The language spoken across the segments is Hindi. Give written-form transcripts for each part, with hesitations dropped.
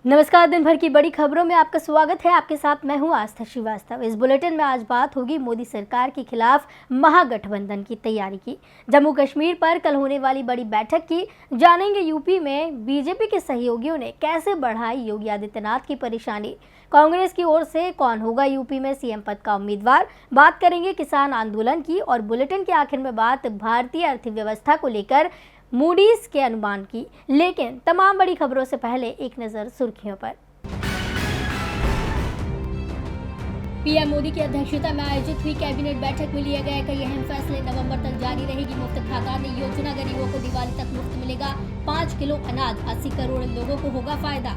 नमस्कार। दिन भर की बड़ी खबरों में आपका स्वागत है। आपके साथ मैं हूं आस्था श्रीवास्तव। इस बुलेटिन में आज बात होगी मोदी सरकार के खिलाफ महागठबंधन की तैयारी की, जम्मू कश्मीर पर कल होने वाली बड़ी बैठक की, जानेंगे यूपी में बीजेपी के सहयोगियों ने कैसे बढ़ाई योगी आदित्यनाथ की परेशानी, कांग्रेस की ओर से कौन होगा यूपी में सीएम पद का उम्मीदवार, बात करेंगे किसान आंदोलन की और बुलेटिन के आखिर में बात भारतीय अर्थव्यवस्था को लेकर मूडीज के अनुमान की। लेकिन तमाम बड़ी खबरों से पहले एक नजर सुर्खियों पर। पीएम मोदी की अध्यक्षता में आयोजित हुई कैबिनेट बैठक में लिए गए कई अहम फैसले। नवंबर तक जारी रहेगी मुफ्त खाद्यान्न योजना, गरीबों को दिवाली तक मुफ्त मिलेगा 5 किलो अनाज, 80 करोड़ लोगों को होगा फायदा।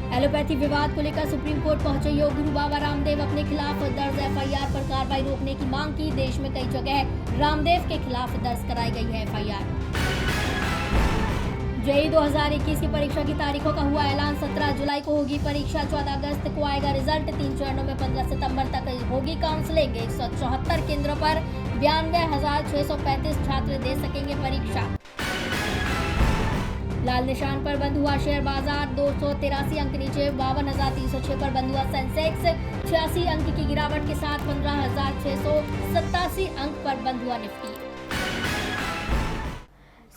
एलोपैथी विवाद को लेकर सुप्रीम कोर्ट पहुंचे योग गुरु बाबा रामदेव, अपने खिलाफ दर्ज एफआईआर पर कार्रवाई रोकने की मांग की। देश में कई जगह रामदेव के खिलाफ दर्ज कराई गई है एफआईआर। जेईई 2021 की परीक्षा की तारीखों का हुआ ऐलान, 17 जुलाई को होगी परीक्षा, 14 अगस्त को आएगा रिजल्ट। 3 चरणों में 15 सितंबर तक होगी काउंसलिंग। 174 केंद्रों पर 92,635 छात्र दे सकेंगे परीक्षा। लाल निशान पर बंद हुआ शेयर बाजार, 283 अंक नीचे 52,306 पर बंद हुआ सेंसेक्स। 86 अंक की गिरावट के साथ 15,687 अंक पर बंद हुआ निफ्टी।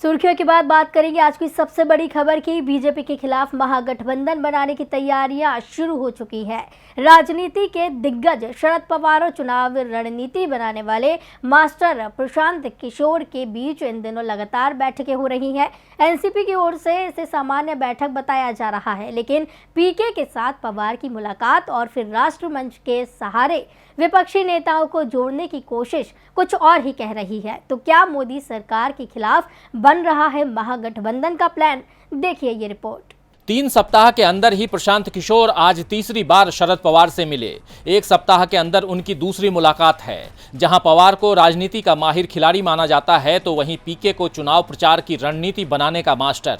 सुर्खियों के बाद बात करेंगे आज की सबसे बड़ी खबर की। बीजेपी के खिलाफ महागठबंधन बनाने की तैयारियां शुरू हो चुकी है। राजनीति के दिग्गज शरद पवार और चुनाव रणनीति बनाने वाले मास्टर प्रशांत किशोर के बीच इन दिनों लगातार बैठकें हो रही हैं। एनसीपी की ओर से इसे सामान्य बैठक बताया जा रहा है, लेकिन पीके के साथ पवार की मुलाकात और फिर राष्ट्रमंच के सहारे विपक्षी नेताओं को जोड़ने की कोशिश कुछ और ही कह रही है। तो क्या मोदी सरकार के खिलाफ बन रहा है महागठबंधन का प्लान? देखिए ये रिपोर्ट। 3 सप्ताह के अंदर ही प्रशांत किशोर आज तीसरी बार शरद पवार से मिले। 1 सप्ताह के अंदर उनकी दूसरी मुलाकात है। जहां पवार को राजनीति का माहिर खिलाड़ी माना जाता है, तो वहीं पीके को चुनाव प्रचार की रणनीति बनाने का मास्टर।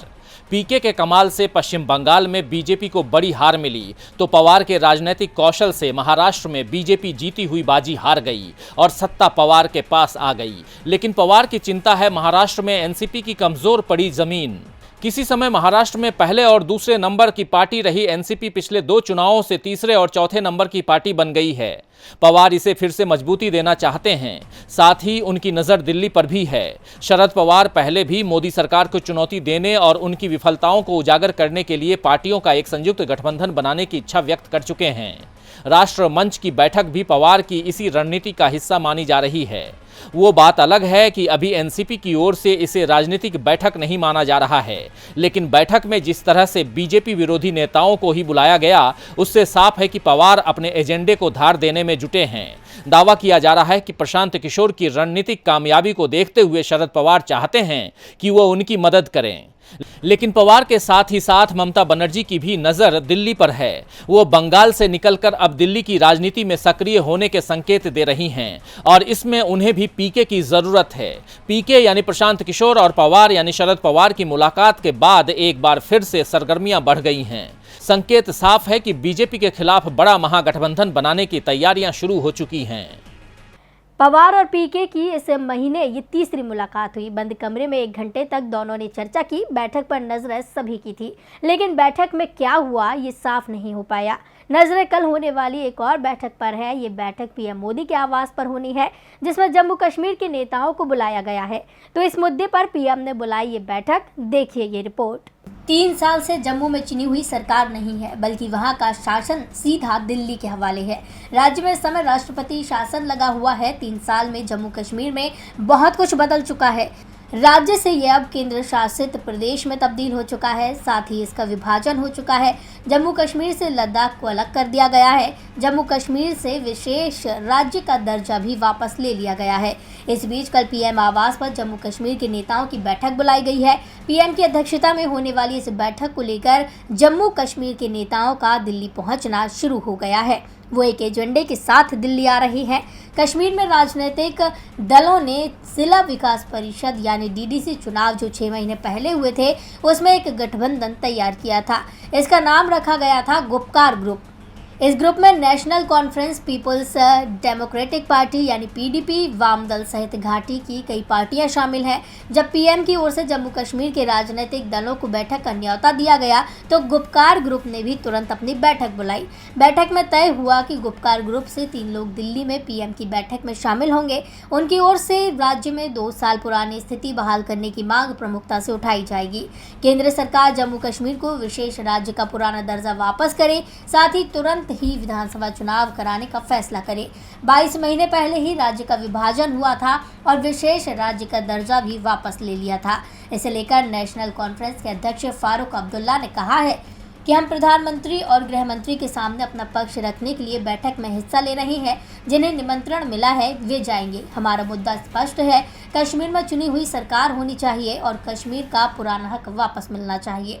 पीके के कमाल से पश्चिम बंगाल में बीजेपी को बड़ी हार मिली, तो पवार के राजनीतिक कौशल से महाराष्ट्र में बीजेपी जीती हुई बाजी हार गई और सत्ता पवार के पास आ गई। लेकिन पवार की चिंता है महाराष्ट्र में एनसीपी की कमजोर पड़ी जमीन। किसी समय महाराष्ट्र में पहले और दूसरे नंबर की पार्टी रही एनसीपी पिछले 2 चुनावों से तीसरे और चौथे नंबर की पार्टी बन गई है। पवार इसे फिर से मजबूती देना चाहते हैं। साथ ही उनकी नज़र दिल्ली पर भी है। शरद पवार पहले भी मोदी सरकार को चुनौती देने और उनकी विफलताओं को उजागर करने के लिए पार्टियों का एक संयुक्त गठबंधन बनाने की इच्छा व्यक्त कर चुके हैं। राष्ट्रमंच की बैठक भी पवार की इसी रणनीति का हिस्सा मानी जा रही है। वो बात अलग है कि अभी एनसीपी की ओर से इसे राजनीतिक बैठक नहीं माना जा रहा है, लेकिन बैठक में जिस तरह से बीजेपी विरोधी नेताओं को ही बुलाया गया, उससे साफ है कि पवार अपने एजेंडे को धार देने में जुटे हैं। दावा किया जा रहा है कि प्रशांत किशोर की रणनीतिक कामयाबी को देखते हुए शरद पवार चाहते हैं कि वो उनकी मदद करें। लेकिन पवार के साथ ही साथ ममता बनर्जी की भी नजर दिल्ली पर है। वो बंगाल से निकलकर अब दिल्ली की राजनीति में सक्रिय होने के संकेत दे रही हैं और इसमें उन्हें भी पीके की जरूरत है। पीके यानी प्रशांत किशोर और पवार यानी शरद पवार की मुलाकात के बाद एक बार फिर से सरगर्मियां बढ़ गई हैं। संकेत साफ है कि बीजेपी के खिलाफ बड़ा महागठबंधन बनाने की तैयारियां शुरू हो चुकी हैं। पवार और पीके की इस महीने ये तीसरी मुलाकात हुई। बंद कमरे में 1 घंटे तक दोनों ने चर्चा की। बैठक पर नजरें सभी की थी, लेकिन बैठक में क्या हुआ ये साफ नहीं हो पाया। नजरें कल होने वाली एक और बैठक पर है। ये बैठक पीएम मोदी के आवास पर होनी है, जिसमें जम्मू कश्मीर के नेताओं को बुलाया गया है। तो इस मुद्दे पर पीएम ने बुलाई ये बैठक, देखिए ये रिपोर्ट। 3 साल से जम्मू में चुनी हुई सरकार नहीं है, बल्कि वहां का शासन सीधा दिल्ली के हवाले है। राज्य में इस समय राष्ट्रपति शासन लगा हुआ है। 3 साल में जम्मू कश्मीर में बहुत कुछ बदल चुका है। राज्य से यह अब केंद्र शासित प्रदेश में तब्दील हो चुका है। साथ ही इसका विभाजन हो चुका है। जम्मू कश्मीर से लद्दाख को अलग कर दिया गया है। जम्मू कश्मीर से विशेष राज्य का दर्जा भी वापस ले लिया गया है। इस बीच कल पीएम आवास पर जम्मू कश्मीर के नेताओं की बैठक बुलाई गई है। पीएम की अध्यक्षता में होने वाली इस बैठक को लेकर जम्मू कश्मीर के नेताओं का दिल्ली पहुंचना शुरू हो गया है। वो एक एजेंडे के साथ दिल्ली आ रहे हैं। कश्मीर में राजनीतिक दलों ने जिला विकास परिषद यानी डीडीसी चुनाव जो 6 महीने पहले हुए थे, उसमें एक गठबंधन तैयार किया था। इसका नाम रखा गया था गुपकार ग्रुप। इस ग्रुप में National Conference, People's Democratic Party यानी पीडीपी, वाम दल सहित घाटी की कई पार्टियां शामिल हैं। जब पीएम की ओर से जम्मू कश्मीर के राजनीतिक दलों को बैठक का न्योता दिया गया तो गुपकार ग्रुप ने भी तुरंत अपनी बैठक बुलाई। बैठक में तय हुआ कि गुपकार ग्रुप से 3 लोग दिल्ली में पीएम की बैठक में शामिल होंगे। उनकी ओर से राज्य में 2 साल पुरानी स्थिति बहाल करने की मांग प्रमुखता से उठाई जाएगी। केंद्र सरकार जम्मू कश्मीर को विशेष राज्य का पुराना दर्जा वापस करे, साथ ही तुरंत ही विधानसभा चुनाव कराने का फैसला करे। 22 महीने पहले ही राज्य का विभाजन हुआ था और विशेष राज्य का दर्जा भी वापस ले लिया था। इसे लेकर नेशनल कॉन्फ्रेंस के अध्यक्ष फारूक अब्दुल्ला ने कहा है कि हम प्रधानमंत्री और गृह मंत्री के सामने अपना पक्ष रखने के लिए बैठक में हिस्सा ले रहे हैं। जिन्हें निमंत्रण मिला है वे जाएंगे। हमारा मुद्दा स्पष्ट है, कश्मीर में चुनी हुई सरकार होनी चाहिए और कश्मीर का पुराना हक वापस मिलना चाहिए।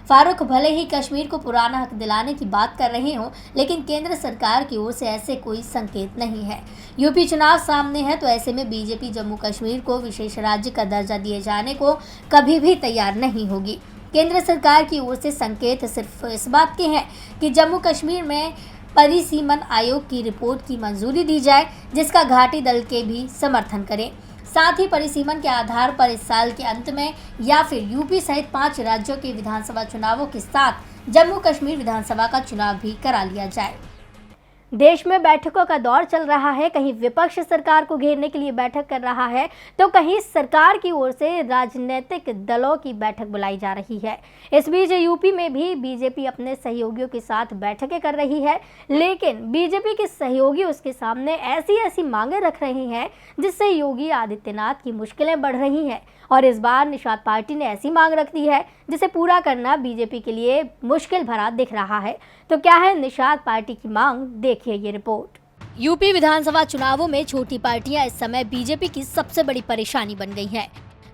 फारूक भले ही कश्मीर को पुराना हक दिलाने की बात कर रहे हों, लेकिन केंद्र सरकार की ओर से ऐसे कोई संकेत नहीं है। यूपी चुनाव सामने है तो ऐसे में बीजेपी जम्मू कश्मीर को विशेष राज्य का दर्जा दिए जाने को कभी भी तैयार नहीं होगी। केंद्र सरकार की ओर से संकेत सिर्फ इस बात के हैं कि जम्मू कश्मीर में परिसीमन आयोग की रिपोर्ट की मंजूरी दी जाए, जिसका घाटी दल के भी समर्थन करें। साथ ही परिसीमन के आधार पर इस साल के अंत में या फिर यूपी सहित 5 राज्यों के विधानसभा चुनावों के साथ जम्मू कश्मीर विधानसभा का चुनाव भी करा लिया जाए। देश में बैठकों का दौर चल रहा है। कहीं विपक्ष सरकार को घेरने के लिए बैठक कर रहा है तो कहीं सरकार की ओर से राजनीतिक दलों की बैठक बुलाई जा रही है। इस बीच यूपी में भी बीजेपी अपने सहयोगियों के साथ बैठकें कर रही है, लेकिन बीजेपी के सहयोगी उसके सामने ऐसी मांगें रख रहे हैं जिससे योगी आदित्यनाथ की मुश्किलें बढ़ रही हैं। और इस बार निषाद पार्टी ने ऐसी मांग रख दी है जिसे पूरा करना बीजेपी के लिए मुश्किल भरा दिख रहा है। तो क्या है निषाद पार्टी की मांग, देखिए ये रिपोर्ट। यूपी विधानसभा चुनावों में छोटी पार्टियां इस समय बीजेपी की सबसे बड़ी परेशानी बन गई हैं।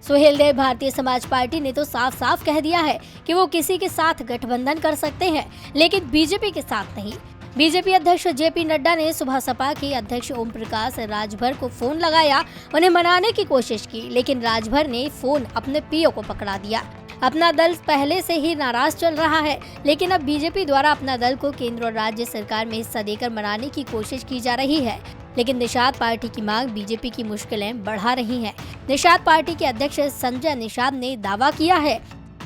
सुहेलदेव भारतीय समाज पार्टी ने तो साफ साफ कह दिया है कि वो किसी के साथ गठबंधन कर सकते हैं, लेकिन बीजेपी के साथ नहीं। बीजेपी अध्यक्ष जेपी नड्डा ने सुबह सपा के अध्यक्ष ओम प्रकाश राजभर को फोन लगाया, उन्हें मनाने की कोशिश की, लेकिन राजभर ने फोन अपने पीओ को पकड़ा दिया। अपना दल पहले से ही नाराज चल रहा है, लेकिन अब बीजेपी द्वारा अपना दल को केंद्र और राज्य सरकार में हिस्सा देकर मनाने की कोशिश की जा रही है। लेकिन निषाद पार्टी की मांग बीजेपी की मुश्किलें बढ़ा रही है। निषाद पार्टी के अध्यक्ष संजय निषाद ने दावा किया है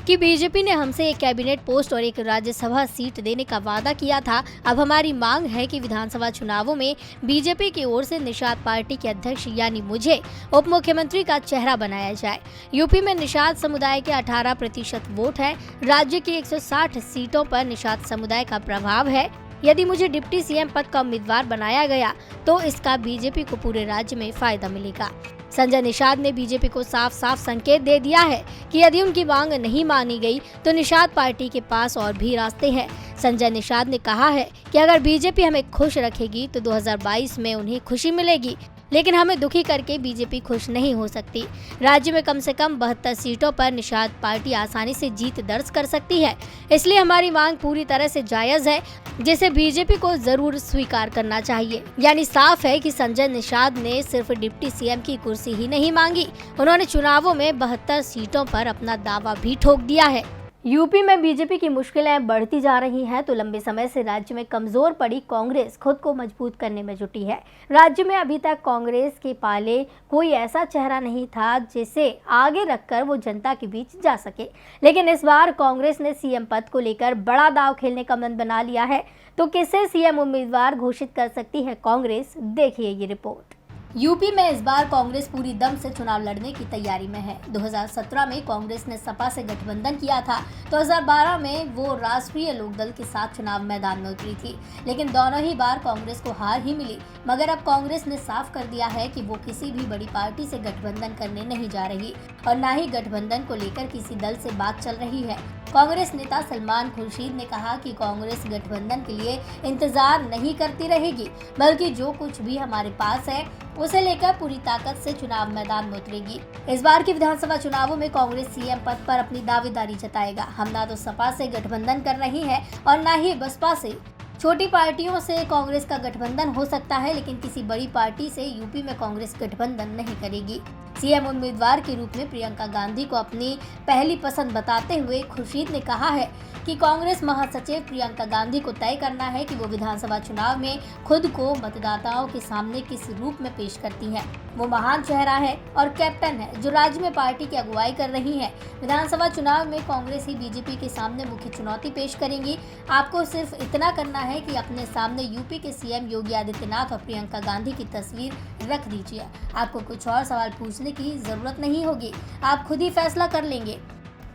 कि बीजेपी ने हमसे एक कैबिनेट पोस्ट और एक राज्यसभा सीट देने का वादा किया था। अब हमारी मांग है कि विधानसभा चुनावों में बीजेपी की ओर से निषाद पार्टी के अध्यक्ष यानी मुझे उप मुख्यमंत्री का चेहरा बनाया जाए। यूपी में निषाद समुदाय के 18% वोट है। राज्य की 160 सीटों पर निषाद समुदाय का प्रभाव है। यदि मुझे डिप्टी सीएम पद का उम्मीदवार बनाया गया तो इसका बीजेपी को पूरे राज्य में फायदा मिलेगा। संजय निषाद ने बीजेपी को साफ साफ संकेत दे दिया है कि यदि उनकी मांग नहीं मानी गई तो निषाद पार्टी के पास और भी रास्ते हैं। संजय निषाद ने कहा है कि अगर बीजेपी हमें खुश रखेगी तो 2022 में उन्हें खुशी मिलेगी, लेकिन हमें दुखी करके बीजेपी खुश नहीं हो सकती। राज्य में कम से कम 72 सीटों पर निषाद पार्टी आसानी से जीत दर्ज कर सकती है, इसलिए हमारी मांग पूरी तरह से जायज है, जिसे बीजेपी को जरूर स्वीकार करना चाहिए। यानी साफ है कि संजय निषाद ने सिर्फ डिप्टी सीएम की कुर्सी ही नहीं मांगी, उन्होंने चुनावों में 72 सीटों पर अपना दावा भी ठोक दिया है। यूपी में बीजेपी की मुश्किलें बढ़ती जा रही हैं तो लंबे समय से राज्य में कमजोर पड़ी कांग्रेस खुद को मजबूत करने में जुटी है। राज्य में अभी तक कांग्रेस के पाले कोई ऐसा चेहरा नहीं था जिसे आगे रखकर वो जनता के बीच जा सके, लेकिन इस बार कांग्रेस ने सीएम पद को लेकर बड़ा दांव खेलने का मन बना लिया है। तो किसे सीएम उम्मीदवार घोषित कर सकती है कांग्रेस, देखिए ये रिपोर्ट। यूपी में इस बार कांग्रेस पूरी दम से चुनाव लड़ने की तैयारी में है। 2017 में कांग्रेस ने सपा से गठबंधन किया था। 2012 में वो राष्ट्रीय लोकदल के साथ चुनाव मैदान में उतरी थी, लेकिन दोनों ही बार कांग्रेस को हार ही मिली। मगर अब कांग्रेस ने साफ कर दिया है कि वो किसी भी बड़ी पार्टी से गठबंधन करने नहीं जा रही और न ही गठबंधन को लेकर किसी दल से बात चल रही है। कांग्रेस नेता सलमान खुर्शीद ने कहा कि कांग्रेस गठबंधन के लिए इंतजार नहीं करती रहेगी, बल्कि जो कुछ भी हमारे पास है उसे लेकर पूरी ताकत से चुनाव मैदान में उतरेगी। इस बार के विधानसभा चुनावों में कांग्रेस सीएम पद पर अपनी दावेदारी जताएगा। हम ना तो सपा से गठबंधन कर रही है और न ही बसपा से। छोटी पार्टियों से कांग्रेस का गठबंधन हो सकता है, लेकिन किसी बड़ी पार्टी से यूपी में कांग्रेस गठबंधन नहीं करेगी। सीएम उम्मीदवार के रूप में प्रियंका गांधी को अपनी पहली पसंद बताते हुए खुर्शीद ने कहा है कि कांग्रेस महासचिव प्रियंका गांधी को तय करना है कि वो विधानसभा चुनाव में खुद को मतदाताओं के सामने किस रूप में पेश करती हैं। वो महान चेहरा है और कैप्टन है जो राज्य में पार्टी की अगुवाई कर रही है। विधानसभा चुनाव में कांग्रेस ही बीजेपी के सामने मुख्य चुनौती पेश करेंगी। आपको सिर्फ इतना करना है कि अपने सामने यूपी के सीएम योगी आदित्यनाथ और प्रियंका गांधी की तस्वीर रख दीजिए। आपको कुछ और सवाल पूछने की जरूरत नहीं होगी, आप खुद ही फैसला कर लेंगे।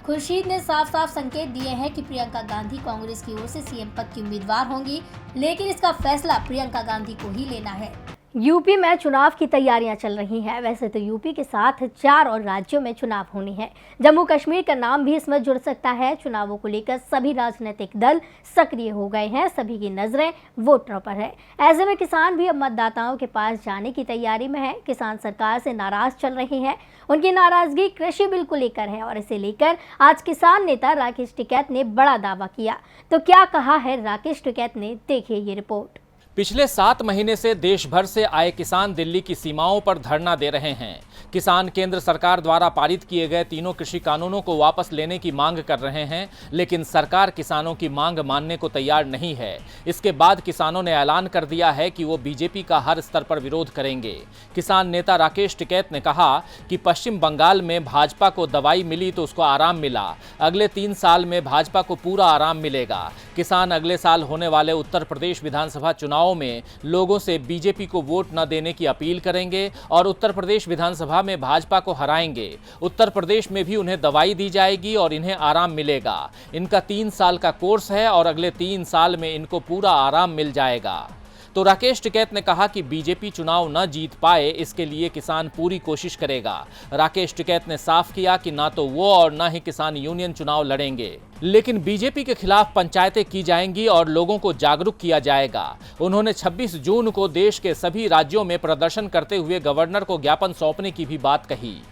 खुर्शीद ने साफ साफ संकेत दिए हैं कि प्रियंका गांधी कांग्रेस की ओर से सीएम पद की उम्मीदवार होंगी, लेकिन इसका फैसला प्रियंका गांधी को ही लेना है। यूपी में चुनाव की तैयारियां चल रही हैं। वैसे तो यूपी के साथ 4 और राज्यों में चुनाव होने हैं। जम्मू कश्मीर का नाम भी इसमें जुड़ सकता है। चुनावों को लेकर सभी राजनीतिक दल सक्रिय हो गए हैं, सभी की नजरें वोटरों पर है। ऐसे में किसान भी अब मतदाताओं के पास जाने की तैयारी में है। किसान सरकार से नाराज चल रहे हैं। उनकी नाराजगी कृषि बिल को लेकर है और इसे लेकर आज किसान नेता राकेश टिकैत ने बड़ा दावा किया। तो क्या कहा है राकेश टिकैत ने, देखिए ये रिपोर्ट। पिछले 7 महीने से देश भर से आए किसान दिल्ली की सीमाओं पर धरना दे रहे हैं। किसान केंद्र सरकार द्वारा पारित किए गए तीनों कृषि कानूनों को वापस लेने की मांग कर रहे हैं, लेकिन सरकार किसानों की मांग मानने को तैयार नहीं है। इसके बाद किसानों ने ऐलान कर दिया है कि वो बीजेपी का हर स्तर पर विरोध करेंगे। किसान नेता राकेश टिकैत ने कहा कि पश्चिम बंगाल में भाजपा को दवाई मिली तो उसको आराम मिला, अगले 3 साल में भाजपा को पूरा आराम मिलेगा। किसान अगले साल होने वाले उत्तर प्रदेश विधानसभा चुनाव में लोगों से बीजेपी को वोट न देने की अपील करेंगे और उत्तर प्रदेश विधानसभा में भाजपा को हराएंगे। उत्तर प्रदेश में भी उन्हें दवाई दी जाएगी और इन्हें आराम मिलेगा। इनका 3 साल का कोर्स है और अगले 3 साल में इनको पूरा आराम मिल जाएगा। तो राकेश टिकैत ने कहा कि बीजेपी चुनाव न जीत पाए, इसके लिए किसान पूरी कोशिश करेगा। राकेश टिकैत ने साफ किया कि ना तो वो और ना ही किसान यूनियन चुनाव लड़ेंगे, लेकिन बीजेपी के खिलाफ पंचायतें की जाएंगी और लोगों को जागरूक किया जाएगा। उन्होंने 26 जून को देश के सभी राज्यों में प्रदर्शन करते हुए गवर्नर को ज्ञापन सौंपने की भी बात कही।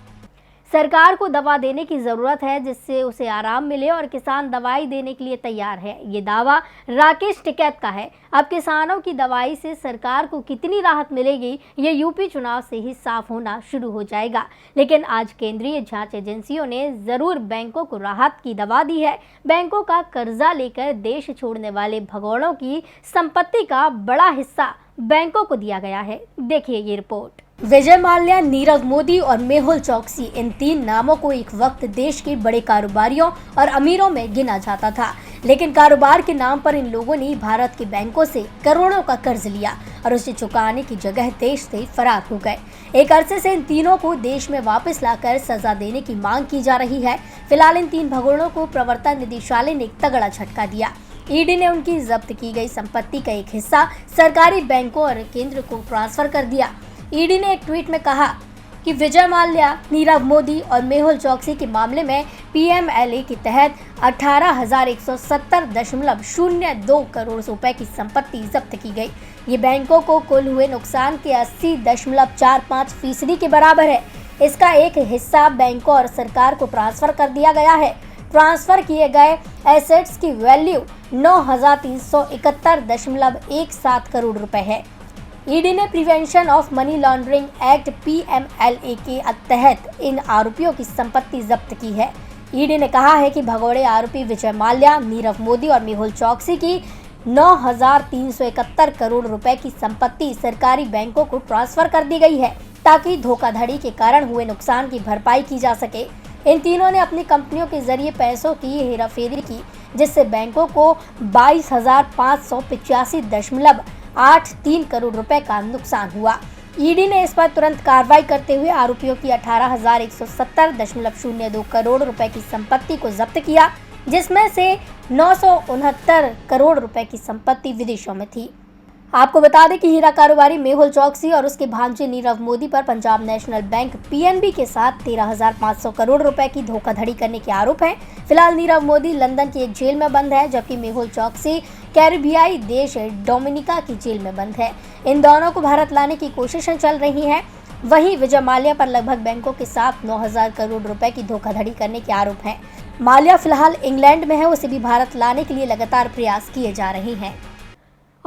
सरकार को दवा देने की जरूरत है जिससे उसे आराम मिले और किसान दवाई देने के लिए तैयार है। ये दावा राकेश टिकैत का है। अब किसानों की दवाई से सरकार को कितनी राहत मिलेगी, ये यूपी चुनाव से ही साफ होना शुरू हो जाएगा। लेकिन आज केंद्रीय जांच एजेंसियों ने जरूर बैंकों को राहत की दवा दी है। बैंकों का कर्जा लेकर देश छोड़ने वाले भगोड़ों की संपत्ति का बड़ा हिस्सा बैंकों को दिया गया है। देखिए ये रिपोर्ट। विजय माल्या, नीरव मोदी और मेहुल चोकसी, इन 3 नामों को एक वक्त देश के बड़े कारोबारियों और अमीरों में गिना जाता था, लेकिन कारोबार के नाम पर इन लोगों ने भारत के बैंकों से करोड़ों का कर्ज लिया और उसे चुकाने की जगह देश से फरार हो गए। एक अरसे से इन तीनों को देश में वापस लाकर सजा देने की मांग की जा रही है। फिलहाल इन 3 भगोड़ों को प्रवर्तन निदेशालय ने एक तगड़ा झटका दिया। ईडी ने उनकी जब्त की गई संपत्ति का एक हिस्सा सरकारी बैंकों और केंद्र को ट्रांसफर कर दिया। ईडी ने एक ट्वीट में कहा कि विजय माल्या, नीरव मोदी और मेहुल चोकसी के मामले में पीएमएलए के तहत 18,170.02 करोड़ रुपए की संपत्ति जब्त की गई। ये बैंकों को कुल हुए नुकसान के 80.45% के बराबर है। इसका एक हिस्सा बैंकों और सरकार को ट्रांसफर कर दिया गया है। ट्रांसफर किए गए एसेट्स की वैल्यू 9,371.17 करोड़ रुपए है। ईडी ने prevention of money laundering act PMLA के तहत इन आरोपियों की संपत्ति जब्त की है। ईडी ने कहा है कि भगोड़े आरोपी विजय माल्या, नीरव मोदी और मेहुल चोकसी की 9,371 करोड़ रुपए की संपत्ति सरकारी बैंकों को ट्रांसफर कर दी गई है ताकि धोखाधड़ी के कारण हुए नुकसान की भरपाई की जा सके। इन तीनों ने अपनी कंपनियों के जरिए पैसों की हेराफेरी की, जिससे बैंकों को 22,585.83 करोड़ रुपए का नुकसान हुआ। ईडी ने इस पर तुरंत कार्रवाई करते हुए आरोपियों की 18,170.02 करोड़ रुपए की संपत्ति को जब्त किया, जिसमें से 969 करोड़ रुपए की संपत्ति विदेशों में थी। आपको बता दें कि हीरा कारोबारी मेहुल चोकसी और उसके भांजे नीरव मोदी पर पंजाब नेशनल बैंक पीएनबी के साथ 13,500 करोड़ रुपए की धोखाधड़ी करने के आरोप हैं। फिलहाल नीरव मोदी लंदन की एक जेल में बंद है, जबकि मेहुल चोकसी कैरिबियाई देश डोमिनिका की जेल में बंद है। इन दोनों को भारत लाने की कोशिशें चल रही हैं। वहीं विजय माल्या पर लगभग बैंकों के साथ 9,000 करोड़ रुपए की धोखाधड़ी करने के आरोप हैं। माल्या फिलहाल इंग्लैंड में है, उसे भी भारत लाने के लिए लगातार प्रयास किए जा रहे हैं।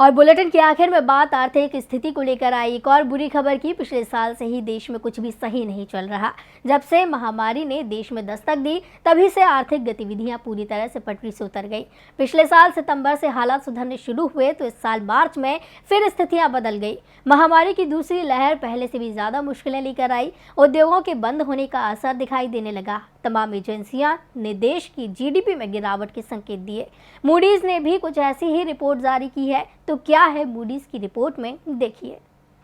और बुलेटिन के आखिर में बात आर्थिक स्थिति को लेकर आई एक और बुरी खबर की। पिछले साल से ही देश में कुछ भी सही नहीं चल रहा। जब से महामारी ने देश में दस्तक दी तभी से आर्थिक गतिविधियां पूरी तरह से पटरी से उतर गई। पिछले साल सितंबर से हालात सुधरने शुरू हुए तो इस साल मार्च में फिर स्थितियां बदल गई। महामारी की दूसरी लहर पहले से भी ज्यादा मुश्किलें लेकर आई। उद्योगों के बंद होने का असर दिखाई देने लगा। तमाम एजेंसियां ने देश की जीडीपी में गिरावट के संकेत दिए। मूडीज ने भी कुछ ऐसी ही रिपोर्ट जारी की है। तो क्या है मूडीज की रिपोर्ट में, देखिए।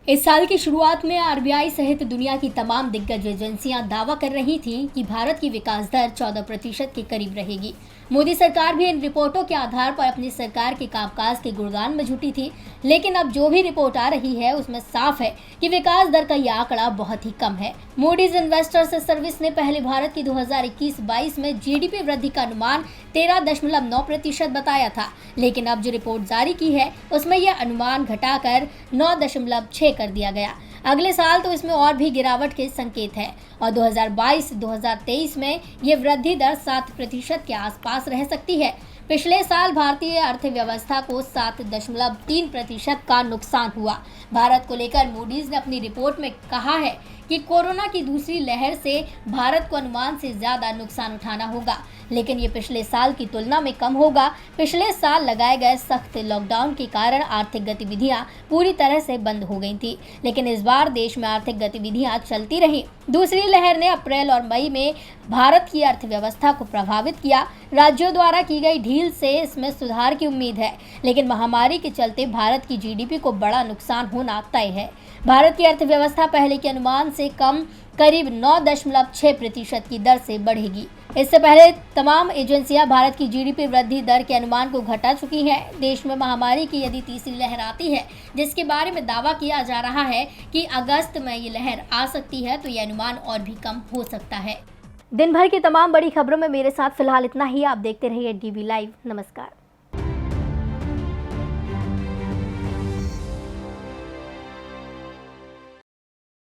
इस साल की शुरुआत में आरबीआई सहित दुनिया की तमाम दिग्गज एजेंसियां दावा कर रही थीं कि भारत की विकास दर 14% के करीब रहेगी। मोदी सरकार भी इन रिपोर्टों के आधार पर अपनी सरकार के कामकाज के गुणगान में जुटी थी। लेकिन अब जो भी रिपोर्ट आ रही है उसमें साफ है कि विकास दर का यह आंकड़ा बहुत ही कम है। मूडीज इन्वेस्टर्स सर्विस ने पहले भारत की 2021-22 में जीडीपी वृद्धि का अनुमान 13.9% बताया था, लेकिन अब जो रिपोर्ट जारी की है उसमें यह अनुमान घटाकर 9.6 कर दिया गया। अगले साल तो इसमें और भी गिरावट के संकेत है और 2022-2023 में ये वृद्धि दर 7% के आसपास रह सकती है। पिछले साल भारतीय अर्थव्यवस्था को 7.3% का नुकसान हुआ। भारत को लेकर मूडीज ने अपनी रिपोर्ट में कहा है कि कोरोना की दूसरी लहर से भारत को अनुमान से ज्यादा नुकसान उठाना होगा, लेकिन ये पिछले साल की तुलना में कम होगा। पिछले साल लगाए गए सख्त लॉकडाउन के कारण आर्थिक गतिविधियां पूरी तरह से बंद हो गई थी, लेकिन इस बार देश में आर्थिक गतिविधियां चलती रही। दूसरी लहर ने अप्रैल और मई में भारत की अर्थव्यवस्था को प्रभावित किया। राज्यों द्वारा की गई ढील से इसमें सुधार की उम्मीद है, लेकिन महामारी के चलते भारत की जीडीपी को बड़ा नुकसान होना तय है। भारत की अर्थव्यवस्था पहले के अनुमान से कम करीब 9.6% की दर से बढ़ेगी। इससे पहले तमाम एजेंसियां भारत की जीडीपी वृद्धि दर के अनुमान को घटा चुकी हैं। देश में महामारी की यदि तीसरी लहर आती है, जिसके बारे में दावा किया जा रहा है कि अगस्त में ये लहर आ सकती है, तो ये अनुमान और भी कम हो सकता है। दिन भर की तमाम बड़ी खबरों में मेरे साथ फिलहाल इतना ही। आप देखते रहिए डीवी लाइव। नमस्कार।